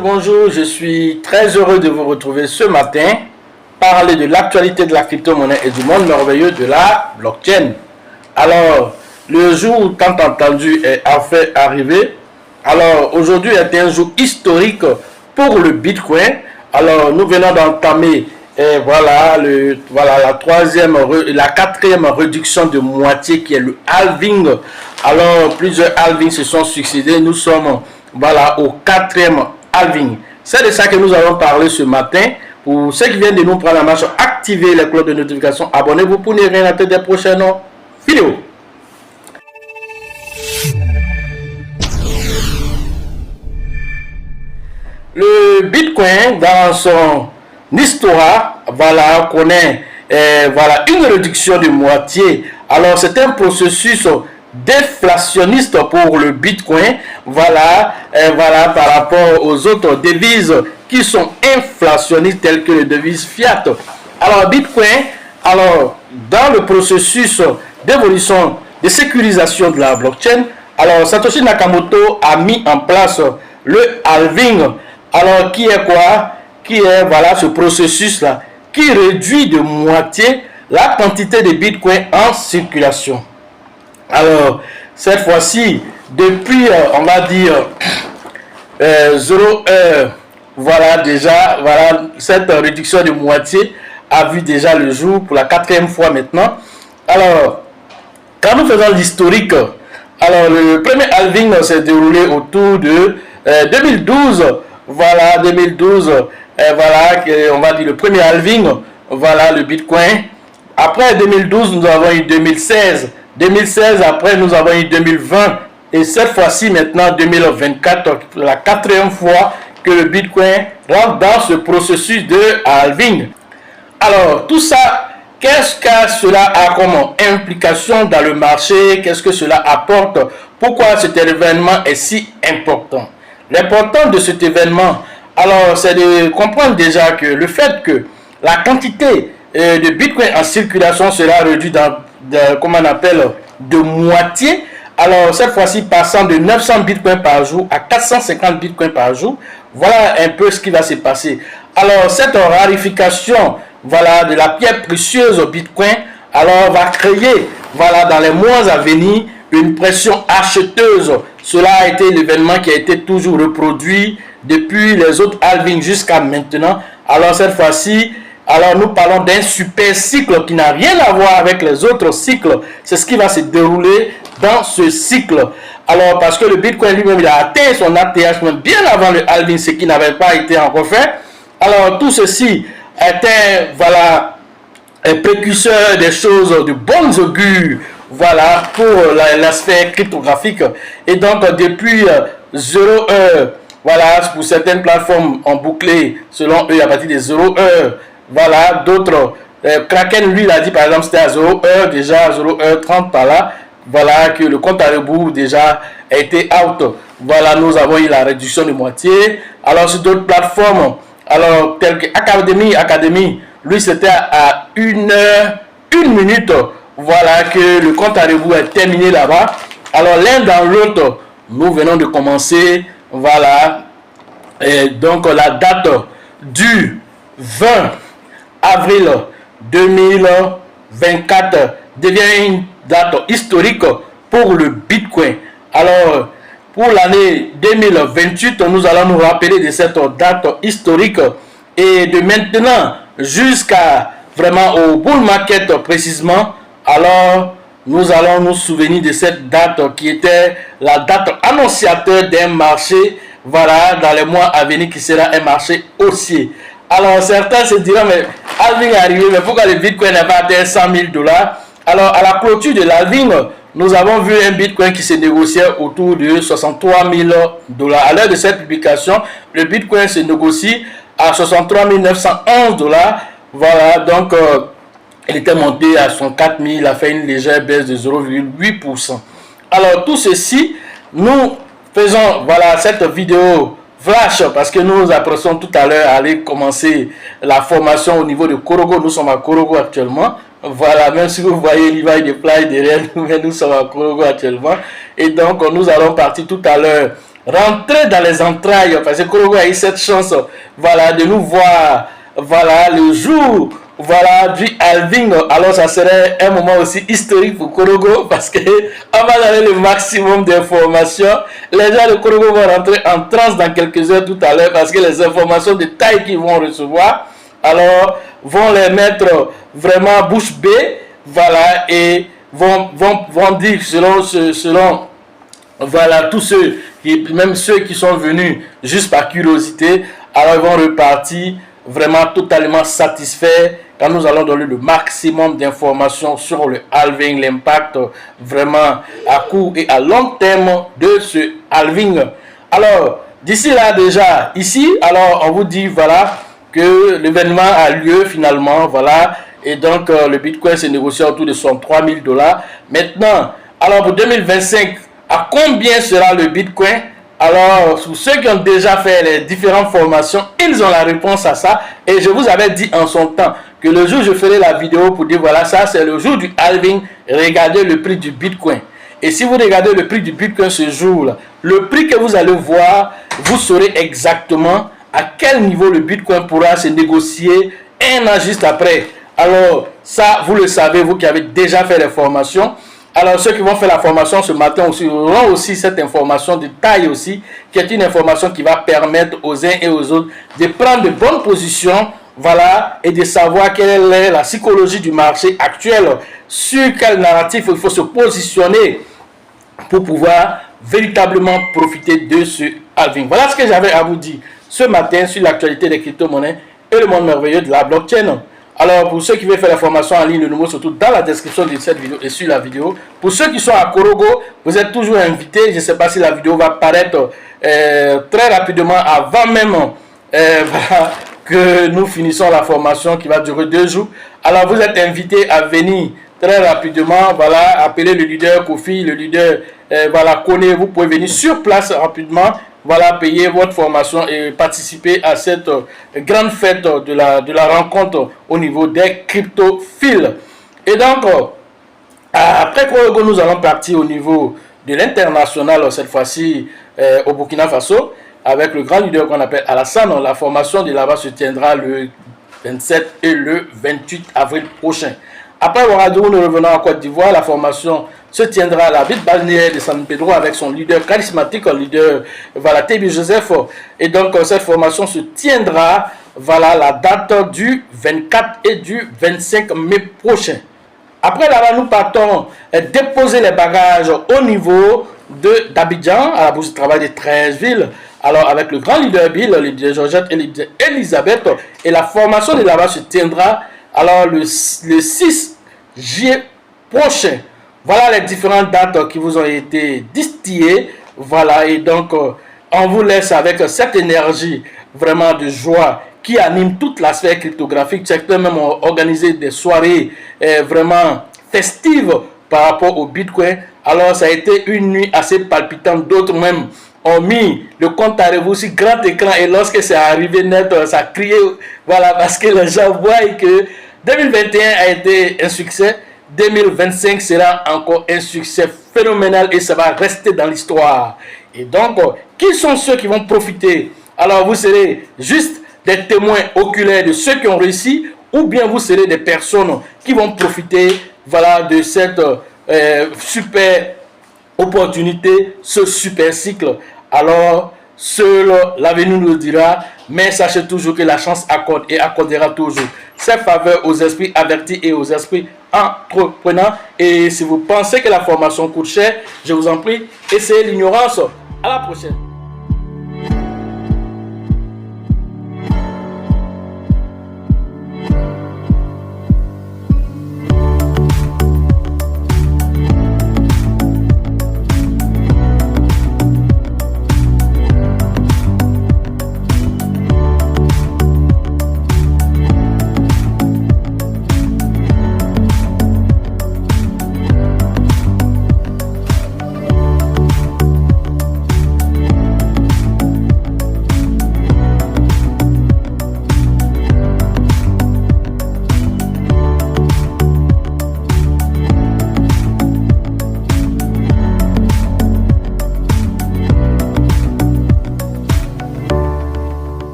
bonjour, je suis très heureux de vous retrouver ce matin, parler de l'actualité de la crypto-monnaie et du monde merveilleux de la blockchain. Alors, le jour tant entendu est enfin arrivé. Alors, aujourd'hui est un jour historique pour le Bitcoin. Alors, nous venons d'entamer la quatrième réduction de moitié qui est le halving. Alors, plusieurs halvings se sont succédés. Nous sommes au quatrième halving. C'est de ça que nous allons parler ce matin. Pour ceux qui viennent de nous prendre la marche, activez les cloches de notification. Abonnez-vous pour ne rien rater des prochaines vidéos. Le Bitcoin, dans son histoire, connaît une réduction de moitié. Alors, c'est un processus déflationniste pour le Bitcoin, par rapport aux autres devises qui sont inflationnistes telles que les devises fiat. Alors, Bitcoin, dans le processus d'évolution, de sécurisation de la blockchain, alors Satoshi Nakamoto a mis en place le halving. Alors, qui est quoi? Qui est ce processus-là qui réduit de moitié la quantité de Bitcoin en circulation. Alors, cette fois-ci, depuis, 0 heure, cette réduction de moitié a vu déjà le jour pour la quatrième fois maintenant. Alors, quand nous faisons l'historique, alors le premier halving s'est déroulé autour de 2012. 2012, on va dire le premier halving, le Bitcoin. Après 2012, nous avons eu 2016. 2016, après nous avons eu 2020. Et cette fois-ci, maintenant, 2024, la quatrième fois que le Bitcoin rentre dans ce processus de halving. Alors, tout ça, qu'est-ce que cela a comme implication dans le marché? Qu'est-ce que cela apporte? Pourquoi cet événement est si important? L'important de cet événement, c'est de comprendre déjà que le fait que la quantité de Bitcoin en circulation sera réduite de moitié. Alors, cette fois-ci, passant de 900 Bitcoins par jour à 450 Bitcoins par jour, voilà un peu ce qui va se passer. Alors, cette rarification, de la pierre précieuse au Bitcoin, va créer, dans les mois à venir, une pression acheteuse. Cela a été l'événement qui a été toujours reproduit depuis les autres halvings jusqu'à maintenant. Alors, cette fois-ci, nous parlons d'un super cycle qui n'a rien à voir avec les autres cycles. C'est ce qui va se dérouler dans ce cycle. Alors, parce que le Bitcoin lui-même, il a atteint son ATH même bien avant le halving, ce qui n'avait pas été encore fait. Alors, tout ceci était, un précurseur des choses de bonnes augures, pour l'aspect cryptographique. Et donc, depuis 0 heure, pour certaines plateformes ont bouclé, selon eux, à partir de 0 heure. D'autres, Kraken lui l'a dit par exemple, c'était à 0 heure déjà, à 0 heure 30 par là, que le compte à rebours déjà a été out. Nous avons eu la réduction de moitié. Alors sur d'autres plateformes, telles que Academy, lui c'était à 1 heure, 1 minute, que le compte à rebours est terminé là-bas. Alors l'un dans l'autre, nous venons de commencer, et donc la date du 20 avril 2024 devient une date historique pour le Bitcoin. Alors, pour l'année 2028, nous allons nous rappeler de cette date historique et de maintenant jusqu'à vraiment au bull market précisément. Alors, nous allons nous souvenir de cette date qui était la date annonciateur d'un marché, dans les mois à venir qui sera un marché haussier. Alors, certains se diront, mais halving est arrivé, mais pourquoi le Bitcoin n'a pas atteint 100 000 $? Alors, à la clôture de l'halving, nous avons vu un Bitcoin qui se négociait autour de 63 000 $. À l'heure de cette publication, le Bitcoin se négocie à 63 911 $. Donc, il était monté à 64 000, il a fait une légère baisse de 0,8%. Alors, tout ceci, nous faisons, cette vidéo flash parce que nous apprécions tout à l'heure aller commencer la formation au niveau de Korogo. Nous sommes à Korogo actuellement. Même si vous voyez l'Ivaille de Fly derrière nous, mais nous sommes à Korogo actuellement. Et donc, nous allons partir tout à l'heure rentrer dans les entrailles, parce que Korogo a eu cette chance, voilà, de nous voir, voilà, le jour, voilà, du halving. Alors ça serait un moment aussi historique pour Korogo, parce que on va donner le maximum d'informations. Les gens de Korogo vont rentrer en transe dans quelques heures tout à l'heure, parce que les informations de taille qu'ils vont recevoir, alors vont les mettre vraiment bouche bée, voilà, et vont dire selon voilà, tous ceux, même ceux qui sont venus juste par curiosité, alors ils vont repartir vraiment totalement satisfaits quand nous allons donner le maximum d'informations sur le halving, l'impact vraiment à court et à long terme de ce halving. Alors, d'ici là déjà, ici, alors on vous dit, voilà, que l'événement a lieu finalement, voilà, et donc le Bitcoin s'est négocié autour de 63 000 $. Maintenant, alors pour 2025, à combien sera le Bitcoin? Alors, pour ceux qui ont déjà fait les différentes formations, ils ont la réponse à ça. Et je vous avais dit en son temps que le jour où je ferai la vidéo pour dire voilà, ça c'est le jour du halving, regardez le prix du Bitcoin. Et si vous regardez le prix du Bitcoin ce jour-là, le prix que vous allez voir, vous saurez exactement à quel niveau le Bitcoin pourra se négocier un an juste après. Alors, ça, vous le savez, vous qui avez déjà fait les formations. Alors, ceux qui vont faire la formation ce matin aussi auront aussi cette information de taille aussi, qui est une information qui va permettre aux uns et aux autres de prendre de bonnes positions, voilà, et de savoir quelle est la psychologie du marché actuel, sur quel narratif il faut se positionner pour pouvoir véritablement profiter de ce halving. Voilà ce que j'avais à vous dire ce matin sur l'actualité des crypto-monnaies et le monde merveilleux de la blockchain. Alors, pour ceux qui veulent faire la formation en ligne, le numéro se trouve dans la description de cette vidéo et sur la vidéo. Pour ceux qui sont à Korogo, vous êtes toujours invités. Je ne sais pas si la vidéo va paraître très rapidement avant même voilà, que nous finissons la formation qui va durer 2 jours. Alors, vous êtes invités à venir très rapidement. Voilà, appeler le leader Kofi, le leader voilà, Kone. Vous pouvez venir sur place rapidement. Voilà, payer votre formation et participer à cette grande fête de la rencontre au niveau des cryptophiles. Et donc, après Korogo, nous allons partir au niveau de l'international, cette fois-ci au Burkina Faso, avec le grand leader qu'on appelle Alassane. La formation de là-bas se tiendra le 27 et le 28 avril prochain. Après Ouagadougou, nous revenons en Côte d'Ivoire. La formation se tiendra à la ville balnéaire de San Pedro avec son leader charismatique, le leader voilà, Tebi Joseph. Et donc, cette formation se tiendra, voilà, la date du 24 et du 25 mai prochain. Après là-bas, nous partons déposer les bagages au niveau d'Abidjan, à la bourse de travail des 13 villes. Alors, avec le grand leader Bill, le leader Georgette et le leader Elisabeth. Et la formation de là-bas se tiendra alors le 6 juillet prochain. Voilà les différentes dates qui vous ont été distillées. Voilà, et donc on vous laisse avec cette énergie vraiment de joie qui anime toute la sphère cryptographique. Certains même ont organisé des soirées vraiment festives par rapport au Bitcoin. Alors ça a été une nuit assez palpitante. D'autres même ont mis le compte à rebours sur grand écran, et lorsque c'est arrivé net, ça a crié, voilà, parce que les gens voient que 2021 a été un succès, 2025 sera encore un succès phénoménal et ça va rester dans l'histoire. Et donc, qui sont ceux qui vont profiter? Alors, vous serez juste des témoins oculaires de ceux qui ont réussi, ou bien vous serez des personnes qui vont profiter, voilà, de cette super opportunité, ce super cycle. Alors, seul l'avenir nous le dira, mais sachez toujours que la chance accorde et accordera toujours ses faveurs aux esprits avertis et aux esprits entreprenants. Et si vous pensez que la formation coûte cher, je vous en prie, essayez l'ignorance. À la prochaine.